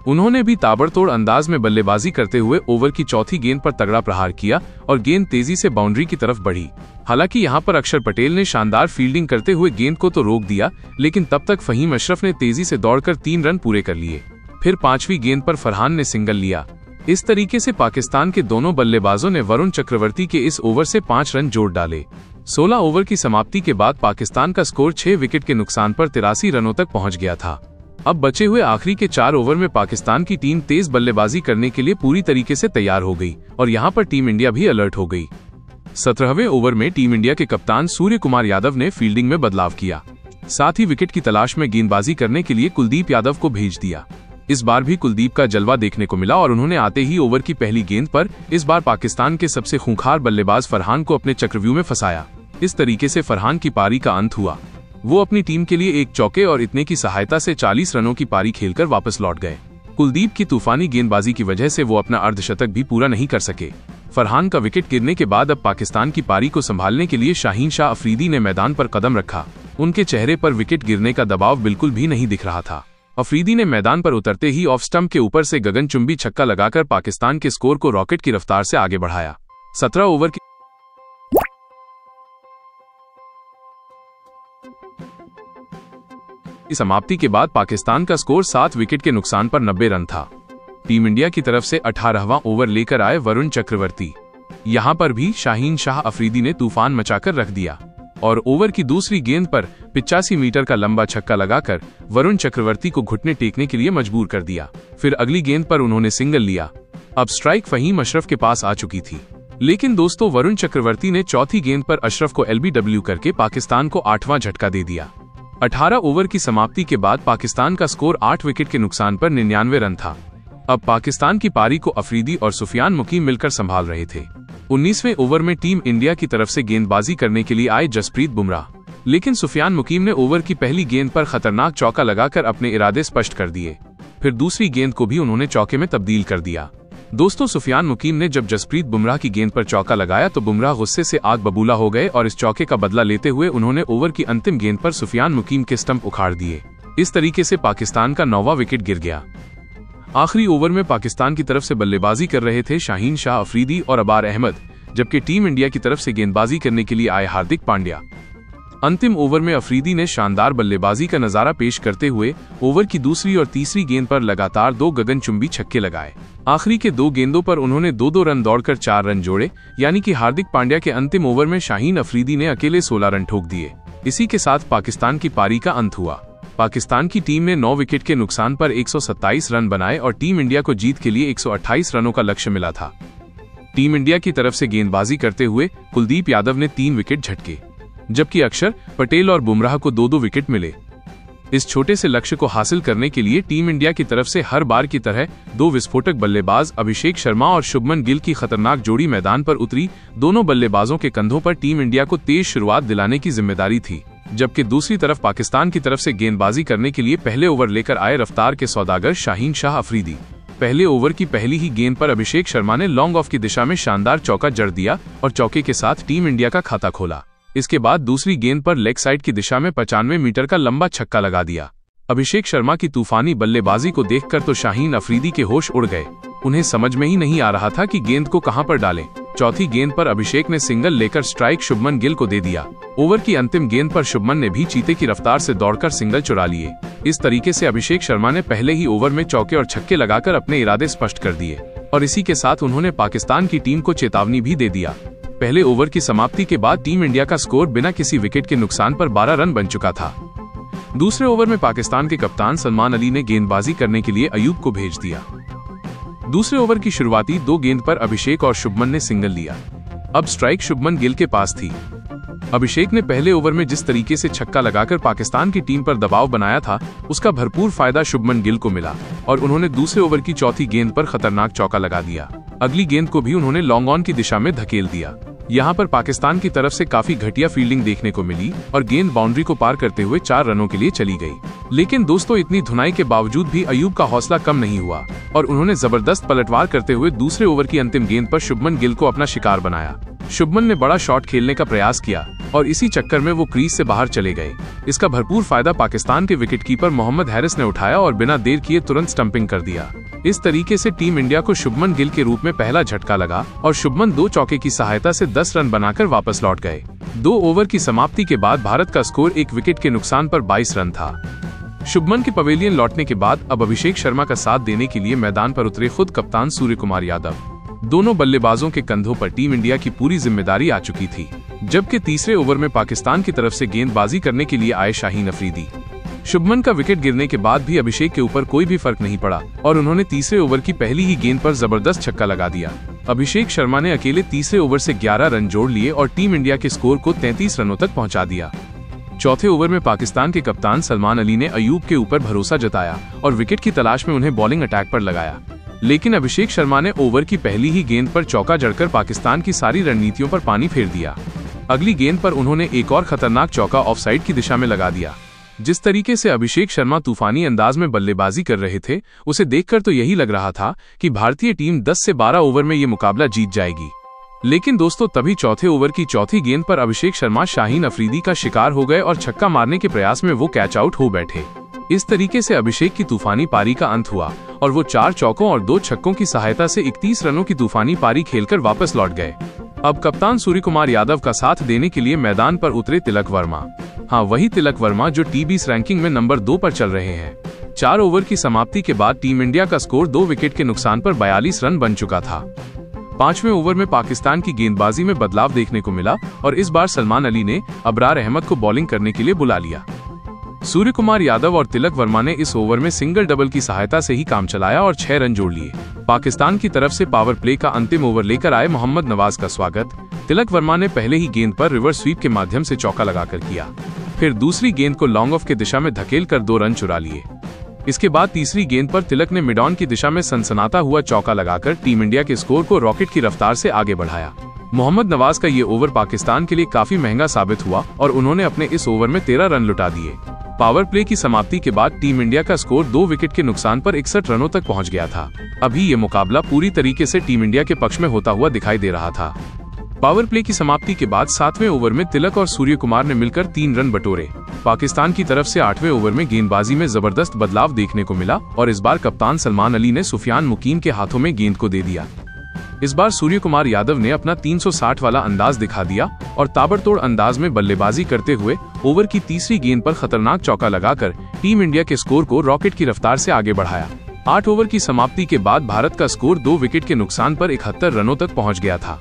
उन्होंने भी ताबड़तोड़ अंदाज में बल्लेबाजी करते हुए ओवर की चौथी गेंद पर तगड़ा प्रहार किया और गेंद तेजी से बाउंड्री की तरफ बढ़ी। हालांकि यहां पर अक्षर पटेल ने शानदार फील्डिंग करते हुए गेंद को तो रोक दिया, लेकिन तब तक फहीम अशरफ ने तेजी से दौड़कर 3 रन पूरे कर लिए। फिर 5वीं गेंद पर फरहान ने सिंगल लिया। इस तरीके से पाकिस्तान के दोनों बल्लेबाजों ने वरुण चक्रवर्ती के इस ओवर से 5 रन जोड़ डाले। 16 ओवर की समाप्ति के बाद पाकिस्तान का स्कोर 6 विकेट के नुकसान पर 83 रनों तक पहुंच गया था। अब बचे हुए आखिरी के 4 ओवर में पाकिस्तान की टीम तेज बल्लेबाजी करने के लिए पूरी तरीके से तैयार हो गई और यहाँ पर टीम इंडिया भी अलर्ट हो गई। 17वें ओवर में टीम इंडिया के कप्तान सूर्य कुमार यादव ने फील्डिंग में बदलाव किया, साथ ही विकेट की तलाश में गेंदबाजी करने के लिए कुलदीप यादव को भेज दिया। इस बार भी कुलदीप का जलवा देखने को मिला और उन्होंने आते ही ओवर की पहली गेंद पर इस बार पाकिस्तान के सबसे खूंखार बल्लेबाज फरहान को अपने चक्रव्यूह में फंसाया। इस तरीके से फरहान की पारी का अंत हुआ। वो अपनी टीम के लिए 1 चौके और इतने की सहायता से 40 रनों की पारी खेलकर वापस लौट गए। कुलदीप की तूफानी गेंदबाजी की वजह से वो अपना अर्धशतक भी पूरा नहीं कर सके। फरहान का विकेट गिरने के बाद अब पाकिस्तान की पारी को संभालने के लिए शाहीन शाह अफरीदी ने मैदान पर कदम रखा। उनके चेहरे पर विकेट गिरने का दबाव बिल्कुल भी नहीं दिख रहा था। अफरीदी ने मैदान पर उतरते ही ऑफ स्टंप के ऊपर से गगनचुंबी छक्का लगाकर पाकिस्तान के स्कोर को रॉकेट की रफ्तार से आगे बढ़ाया। 17 ओवर की समाप्ति के बाद पाकिस्तान का स्कोर 7 विकेट के नुकसान पर 90 रन था। टीम इंडिया की तरफ से 18वां ओवर लेकर आए वरुण चक्रवर्ती। यहां पर भी शाहीन शाह अफरीदी ने तूफान मचाकर रख दिया और ओवर की दूसरी गेंद पर 85 मीटर का लंबा छक्का लगाकर वरुण चक्रवर्ती को घुटने टेकने के लिए मजबूर कर दिया। फिर अगली गेंद पर उन्होंने सिंगल लिया। अब स्ट्राइक फहीम अशरफ के पास आ चुकी थी, लेकिन दोस्तों वरुण चक्रवर्ती ने चौथी गेंद पर अशरफ को LBW करके पाकिस्तान को 8वां झटका दे दिया। 18 ओवर की समाप्ति के बाद पाकिस्तान का स्कोर 8 विकेट के नुकसान पर 99 रन था। अब पाकिस्तान की पारी को अफरीदी और सुफियान मुकीम मिलकर संभाल रहे थे। 19वें ओवर में टीम इंडिया की तरफ से गेंदबाजी करने के लिए आए जसप्रीत बुमराह, लेकिन सुफियान मुकीम ने ओवर की पहली गेंद पर खतरनाक चौका लगाकर अपने इरादे स्पष्ट कर दिए। फिर दूसरी गेंद को भी उन्होंने चौके में तब्दील कर दिया। दोस्तों सुफियान मुकीम ने जब जसप्रीत बुमराह की गेंद पर चौका लगाया तो बुमराह गुस्से से आग बबूला हो गए और इस चौके का बदला लेते हुए उन्होंने ओवर की अंतिम गेंद पर सुफियान मुकीम के स्टंप उखाड़ दिए। इस तरीके से पाकिस्तान का 9वां विकेट गिर गया। आखिरी ओवर में पाकिस्तान की तरफ से बल्लेबाजी कर रहे थे शाहीन शाह अफरीदी और अबार अहमद, जबकि टीम इंडिया की तरफ से गेंदबाजी करने के लिए आए हार्दिक पांड्या। अंतिम ओवर में अफरीदी ने शानदार बल्लेबाजी का नजारा पेश करते हुए ओवर की दूसरी और तीसरी गेंद पर लगातार 2 गगनचुंबी छक्के लगाए। आखिरी के 2 गेंदों पर उन्होंने 2-2 रन दौड़कर 4 रन जोड़े, यानी कि हार्दिक पांड्या के अंतिम ओवर में शाहीन अफरीदी ने अकेले 16 रन ठोक दिए। इसी के साथ पाकिस्तान की पारी का अंत हुआ। पाकिस्तान की टीम ने 9 विकेट के नुकसान पर 127 रन बनाए और टीम इंडिया को जीत के लिए 128 रनों का लक्ष्य मिला था। टीम इंडिया की तरफ से गेंदबाजी करते हुए कुलदीप यादव ने 3 विकेट झटके, जबकि अक्षर पटेल और बुमराह को 2-2 विकेट मिले। इस छोटे से लक्ष्य को हासिल करने के लिए टीम इंडिया की तरफ से हर बार की तरह 2 विस्फोटक बल्लेबाज अभिषेक शर्मा और शुभमन गिल की खतरनाक जोड़ी मैदान पर उतरी। दोनों बल्लेबाजों के कंधों पर टीम इंडिया को तेज शुरुआत दिलाने की जिम्मेदारी थी। जबकि दूसरी तरफ पाकिस्तान की तरफ से गेंदबाजी करने के लिए पहले ओवर लेकर आए रफ्तार के सौदागर शाहीन शाह अफरीदी। पहले ओवर की पहली ही गेंद पर अभिषेक शर्मा ने लॉन्ग ऑफ की दिशा में शानदार चौका जड़ दिया और चौके के साथ टीम इंडिया का खाता खोला। इसके बाद दूसरी गेंद पर लेग साइड की दिशा में 95 मीटर का लंबा छक्का लगा दिया। अभिषेक शर्मा की तूफानी बल्लेबाजी को देखकर तो शाहीन अफरीदी के होश उड़ गए। उन्हें समझ में ही नहीं आ रहा था कि गेंद को कहां पर डालें। चौथी गेंद पर अभिषेक ने सिंगल लेकर स्ट्राइक शुभमन गिल को दे दिया। ओवर की अंतिम गेंद पर शुभमन ने भी चीते की रफ्तार से दौड़कर सिंगल चुरा लिए। इस तरीके से अभिषेक शर्मा ने पहले ही ओवर में चौके और छक्के लगाकर अपने इरादे स्पष्ट कर दिए और इसी के साथ उन्होंने पाकिस्तान की टीम को चेतावनी भी दे दिया। पहले ओवर की समाप्ति के बाद टीम इंडिया का स्कोर बिना किसी विकेट के नुकसान पर 12 रन बन चुका था। दूसरे ओवर में पाकिस्तान के कप्तान सलमान अली ने गेंदबाजी करने के लिए अयूब को भेज दिया। दूसरे ओवर की शुरुआती 2 गेंद पर अभिषेक और शुभमन ने सिंगल लिया। अब स्ट्राइक शुभमन गिल के पास थी। अभिषेक ने पहले ओवर में जिस तरीके से छक्का लगाकर पाकिस्तान की टीम पर दबाव बनाया था, उसका भरपूर फायदा शुभमन गिल को मिला और उन्होंने दूसरे ओवर की चौथी गेंद पर खतरनाक चौका लगा दिया। अगली गेंद को भी उन्होंने लॉन्ग ऑन की दिशा में धकेल दिया। यहाँ पर पाकिस्तान की तरफ से काफी घटिया फील्डिंग देखने को मिली और गेंद बाउंड्री को पार करते हुए 4 रनों के लिए चली गई। लेकिन दोस्तों, इतनी धुनाई के बावजूद भी अयूब का हौसला कम नहीं हुआ और उन्होंने जबरदस्त पलटवार करते हुए दूसरे ओवर की अंतिम गेंद पर शुभमन गिल को अपना शिकार बनाया। शुभमन ने बड़ा शॉट खेलने का प्रयास किया और इसी चक्कर में वो क्रीज से बाहर चले गए। इसका भरपूर फायदा पाकिस्तान के विकेटकीपर मोहम्मद हैरिस ने उठाया और बिना देर किए तुरंत स्टंपिंग कर दिया। इस तरीके से टीम इंडिया को शुभमन गिल के रूप में पहला झटका लगा और शुभमन 2 चौके की सहायता से 10 रन बनाकर वापस लौट गए। 2 ओवर की समाप्ति के बाद भारत का स्कोर 1 विकेट के नुकसान पर 22 रन था। शुभमन के पवेलियन लौटने के बाद अब अभिषेक शर्मा का साथ देने के लिए मैदान पर उतरे खुद कप्तान सूर्य कुमार यादव। दोनों बल्लेबाजों के कंधों पर टीम इंडिया की पूरी जिम्मेदारी आ चुकी थी। जबकि तीसरे ओवर में पाकिस्तान की तरफ से गेंदबाजी करने के लिए आए शाहीन अफरीदी। शुभमन का विकेट गिरने के बाद भी अभिषेक के ऊपर कोई भी फर्क नहीं पड़ा और उन्होंने तीसरे ओवर की पहली ही गेंद पर जबरदस्त छक्का लगा दिया। अभिषेक शर्मा ने अकेले तीसरे ओवर से 11 रन जोड़ लिए और टीम इंडिया के स्कोर को 33 रनों तक पहुंचा दिया। चौथे ओवर में पाकिस्तान के कप्तान सलमान अली ने अयूब के ऊपर भरोसा जताया और विकेट की तलाश में उन्हें बॉलिंग अटैक पर लगाया। लेकिन अभिषेक शर्मा ने ओवर की पहली ही गेंद पर चौका जड़कर पाकिस्तान की सारी रणनीतियों पर पानी फेर दिया। अगली गेंद पर उन्होंने एक और खतरनाक चौका ऑफ साइड की दिशा में लगा दिया। जिस तरीके से अभिषेक शर्मा तूफानी अंदाज में बल्लेबाजी कर रहे थे, उसे देखकर तो यही लग रहा था कि भारतीय टीम 10 से 12 ओवर में ये मुकाबला जीत जाएगी। लेकिन दोस्तों, तभी चौथे ओवर की चौथी गेंद पर अभिषेक शर्मा शाहीन अफरीदी का शिकार हो गए और छक्का मारने के प्रयास में वो कैच आउट हो बैठे। इस तरीके से अभिषेक की तूफानी पारी का अंत हुआ और वो 4 चौकों और 2 छक्कों की सहायता से 31 रनों की तूफानी पारी खेलकर वापस लौट गए। अब कप्तान सूर्य कुमार यादव का साथ देने के लिए मैदान पर उतरे तिलक वर्मा। हाँ, वही तिलक वर्मा जो टी20 रैंकिंग में नंबर 2 पर चल रहे हैं। 4 ओवर की समाप्ति के बाद टीम इंडिया का स्कोर 2 विकेट के नुकसान पर 42 रन बन चुका था। 5वें ओवर में पाकिस्तान की गेंदबाजी में बदलाव देखने को मिला और इस बार सलमान अली ने अबरार अहमद को बॉलिंग करने के लिए बुला लिया। सूर्य कुमार यादव और तिलक वर्मा ने इस ओवर में सिंगल डबल की सहायता से ही काम चलाया और 6 रन जोड़ लिए। पाकिस्तान की तरफ से पावर प्ले का अंतिम ओवर लेकर आए मोहम्मद नवाज का स्वागत तिलक वर्मा ने पहले ही गेंद पर रिवर्स स्वीप के माध्यम से चौका लगाकर किया। फिर दूसरी गेंद को लॉन्ग ऑफ के दिशा में धकेलकर 2 रन चुरा लिए। इसके बाद तीसरी गेंद पर तिलक ने मिड ऑन की दिशा में सनसनाता हुआ चौका लगाकर टीम इंडिया के स्कोर को रॉकेट की रफ्तार से आगे बढ़ाया। मोहम्मद नवाज का ये ओवर पाकिस्तान के लिए काफी महंगा साबित हुआ और उन्होंने अपने इस ओवर में 13 रन लुटा दिए। पावर प्ले की समाप्ति के बाद टीम इंडिया का स्कोर 2 विकेट के नुकसान पर 61 रनों तक पहुंच गया था। अभी ये मुकाबला पूरी तरीके से टीम इंडिया के पक्ष में होता हुआ दिखाई दे रहा था। पावर प्ले की समाप्ति के बाद 7वें ओवर में तिलक और सूर्य कुमार ने मिलकर 3 रन बटोरे। पाकिस्तान की तरफ से 8वें ओवर में गेंदबाजी में जबरदस्त बदलाव देखने को मिला और इस बार कप्तान सलमान अली ने सुफियान मुकीम के हाथों में गेंद को दे दिया। इस बार सूर्य कुमार यादव ने अपना 360 वाला अंदाज दिखा दिया और ताबड़तोड़ अंदाज में बल्लेबाजी करते हुए ओवर की तीसरी गेंद पर खतरनाक चौका लगाकर टीम इंडिया के स्कोर को रॉकेट की रफ्तार से आगे बढ़ाया। 8 ओवर की समाप्ति के बाद भारत का स्कोर 2 विकेट के नुकसान पर 71 रनों तक पहुंच गया था।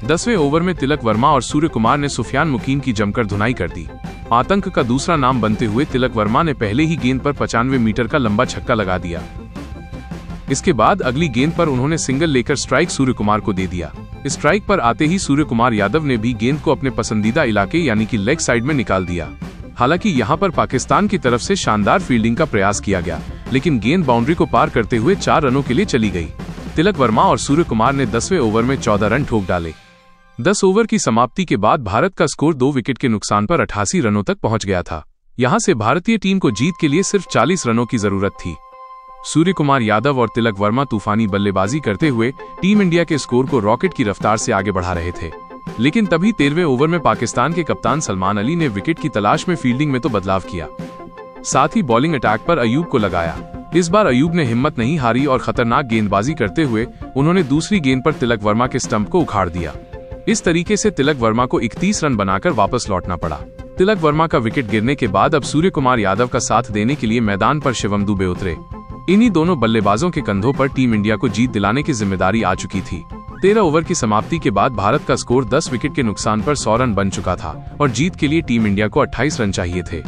10वें ओवर में तिलक वर्मा और सूर्य कुमार ने सुफियान मुकीम की जमकर धुनाई कर दी। आतंक का दूसरा नाम बनते हुए तिलक वर्मा ने पहले ही गेंद पर 95 मीटर का लंबा छक्का लगा दिया। इसके बाद अगली गेंद पर उन्होंने सिंगल लेकर स्ट्राइक सूर्य कुमार को दे दिया। स्ट्राइक पर आते ही सूर्य कुमार यादव ने भी गेंद को अपने पसंदीदा इलाके यानी कि लेग साइड में निकाल दिया। हालांकि यहां पर पाकिस्तान की तरफ से शानदार फील्डिंग का प्रयास किया गया, लेकिन गेंद बाउंड्री को पार करते हुए 4 रनों के लिए चली गई। तिलक वर्मा और सूर्य कुमार ने 10वें ओवर में 14 रन ठोक डाले। 10 ओवर की समाप्ति के बाद भारत का स्कोर 2 विकेट के नुकसान पर 88 रनों तक पहुंच गया था। यहां से भारतीय टीम को जीत के लिए सिर्फ 40 रनों की जरूरत थी। सूर्य कुमार यादव और तिलक वर्मा तूफानी बल्लेबाजी करते हुए टीम इंडिया के स्कोर को रॉकेट की रफ्तार से आगे बढ़ा रहे थे। लेकिन तभी 13वें ओवर में पाकिस्तान के कप्तान सलमान अली ने विकेट की तलाश में फील्डिंग में तो बदलाव किया, साथ ही बॉलिंग अटैक पर अयूब को लगाया। इस बार अयूब ने हिम्मत नहीं हारी और खतरनाक गेंदबाजी करते हुए उन्होंने दूसरी गेंद पर तिलक वर्मा के स्टंप को उखाड़ दिया। इस तरीके से तिलक वर्मा को 31 रन बनाकर वापस लौटना पड़ा। तिलक वर्मा का विकेट गिरने के बाद अब सूर्य कुमार यादव का साथ देने के लिए मैदान पर शिवम दुबे उतरे। इन्हीं दोनों बल्लेबाजों के कंधों पर टीम इंडिया को जीत दिलाने की जिम्मेदारी आ चुकी थी। 13 ओवर की समाप्ति के बाद भारत का स्कोर 10 विकेट के नुकसान पर 100 रन बन चुका था और जीत के लिए टीम इंडिया को 28 रन चाहिए थे।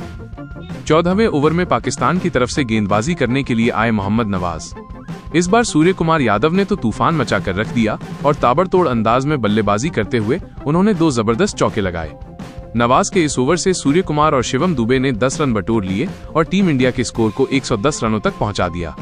14वें ओवर में पाकिस्तान की तरफ से गेंदबाजी करने के लिए आए मोहम्मद नवाज। इस बार सूर्य कुमार यादव ने तो तूफान मचाकर रख दिया और ताबड़तोड़ अंदाज में बल्लेबाजी करते हुए उन्होंने 2 जबरदस्त चौके लगाए। नवाज के इस ओवर से सूर्य कुमार और शिवम दुबे ने 10 रन बटोर लिए और टीम इंडिया के स्कोर को 110 रनों तक पहुंचा दिया।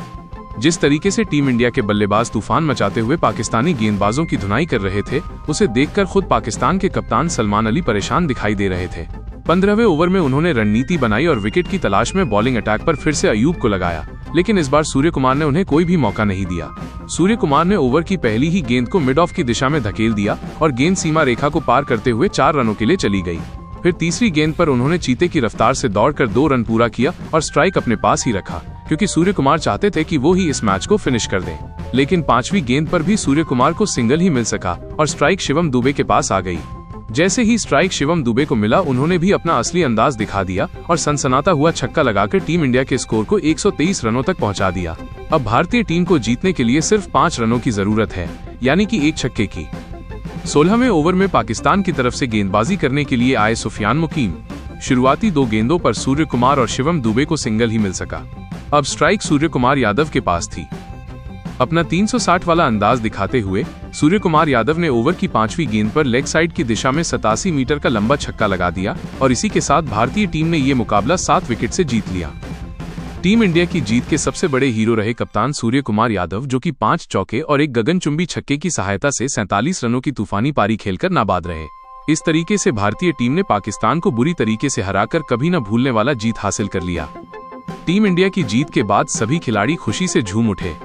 जिस तरीके से टीम इंडिया के बल्लेबाज तूफान मचाते हुए पाकिस्तानी गेंदबाजों की धुनाई कर रहे थे, उसे देखकर खुद पाकिस्तान के कप्तान सलमान अली परेशान दिखाई दे रहे थे। 15वें ओवर में उन्होंने रणनीति बनाई और विकेट की तलाश में बॉलिंग अटैक पर फिर से अयूब को लगाया, लेकिन इस बार सूर्य कुमार ने उन्हें कोई भी मौका नहीं दिया। सूर्य कुमार ने ओवर की पहली ही गेंद को मिड ऑफ की दिशा में धकेल दिया और गेंद सीमा रेखा को पार करते हुए 4 रनों के लिए चली गई। फिर तीसरी गेंद पर उन्होंने चीते की रफ्तार से दौड़कर 2 रन पूरा किया और स्ट्राइक अपने पास ही रखा, क्योंकि सूर्य कुमार चाहते थे कि वो ही इस मैच को फिनिश कर दें। लेकिन 5वीं गेंद पर भी सूर्य कुमार को सिंगल ही मिल सका और स्ट्राइक शिवम दुबे के पास आ गई। जैसे ही स्ट्राइक शिवम दुबे को मिला, उन्होंने भी अपना असली अंदाज दिखा दिया और सनसनाता हुआ छक्का लगाकर टीम इंडिया के स्कोर को 123 रनों तक पहुंचा दिया। अब भारतीय टीम को जीतने के लिए सिर्फ 5 रनों की जरूरत है, यानी कि 1 छक्के की। 16वें ओवर में पाकिस्तान की तरफ से गेंदबाजी करने के लिए आए सुफियान मुकीम। शुरुआती 2 गेंदों पर सूर्य कुमार और शिवम दुबे को सिंगल ही मिल सका। अब स्ट्राइक सूर्य कुमार यादव के पास थी। अपना 360 वाला अंदाज दिखाते हुए सूर्य कुमार यादव ने ओवर की 5वीं गेंद पर लेग साइड की दिशा में 87 मीटर का लंबा छक्का लगा दिया और इसी के साथ भारतीय टीम ने ये मुकाबला 7 विकेट से जीत लिया। टीम इंडिया की जीत के सबसे बड़े हीरो रहे कप्तान सूर्य कुमार यादव, जो कि 5 चौके और 1 गगनचुंबी छक्के की सहायता से 47 रनों की तूफानी पारी खेलकर नाबाद रहे। इस तरीके से भारतीय टीम ने पाकिस्तान को बुरी तरीके से हराकर कभी न भूलने वाला जीत हासिल कर लिया। टीम इंडिया की जीत के बाद सभी खिलाड़ी खुशी से झूम उठे।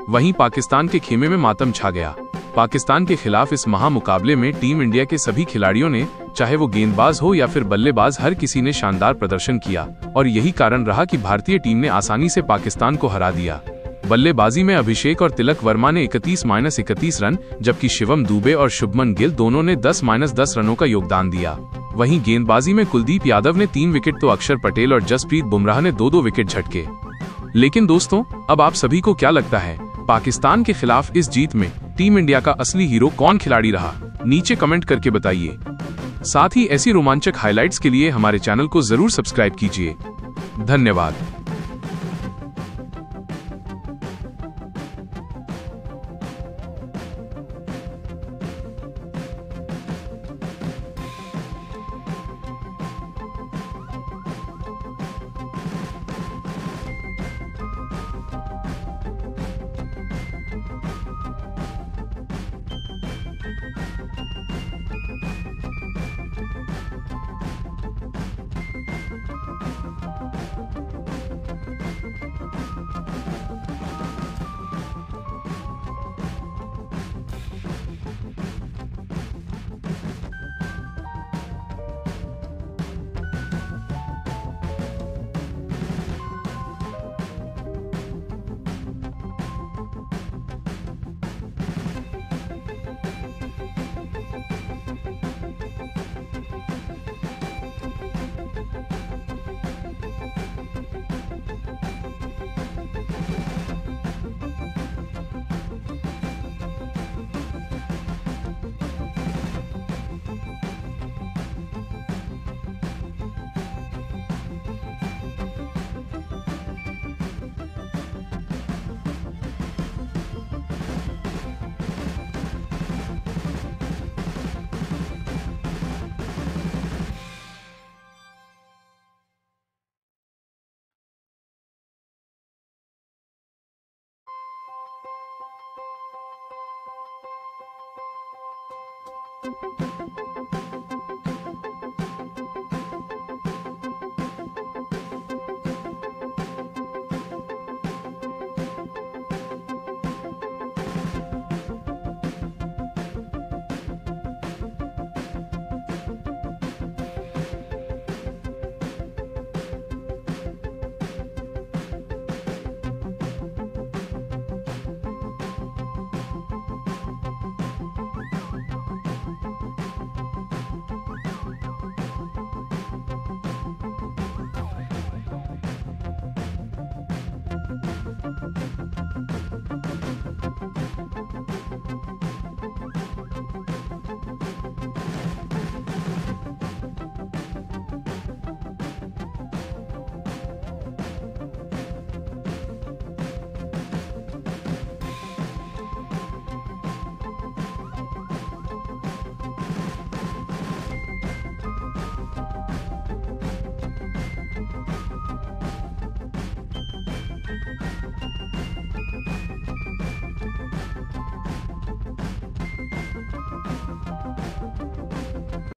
वहीं पाकिस्तान के खेमे में मातम छा गया। पाकिस्तान के खिलाफ इस महामुकाबले में टीम इंडिया के सभी खिलाड़ियों ने, चाहे वो गेंदबाज हो या फिर बल्लेबाज, हर किसी ने शानदार प्रदर्शन किया और यही कारण रहा कि भारतीय टीम ने आसानी से पाकिस्तान को हरा दिया। बल्लेबाजी में अभिषेक और तिलक वर्मा ने 31-31 रन, जबकि शिवम दुबे और शुभमन गिल दोनों ने 10-10 रनों का योगदान दिया। वहीं गेंदबाजी में कुलदीप यादव ने 3 विकेट तो अक्षर पटेल और जसप्रीत बुमराह ने 2-2 विकेट झटके। लेकिन दोस्तों, अब आप सभी को क्या लगता है, पाकिस्तान के खिलाफ इस जीत में टीम इंडिया का असली हीरो कौन खिलाड़ी रहा? नीचे कमेंट करके बताइए। साथ ही ऐसी रोमांचक हाइलाइट्स के लिए हमारे चैनल को जरूर सब्सक्राइब कीजिए। धन्यवाद।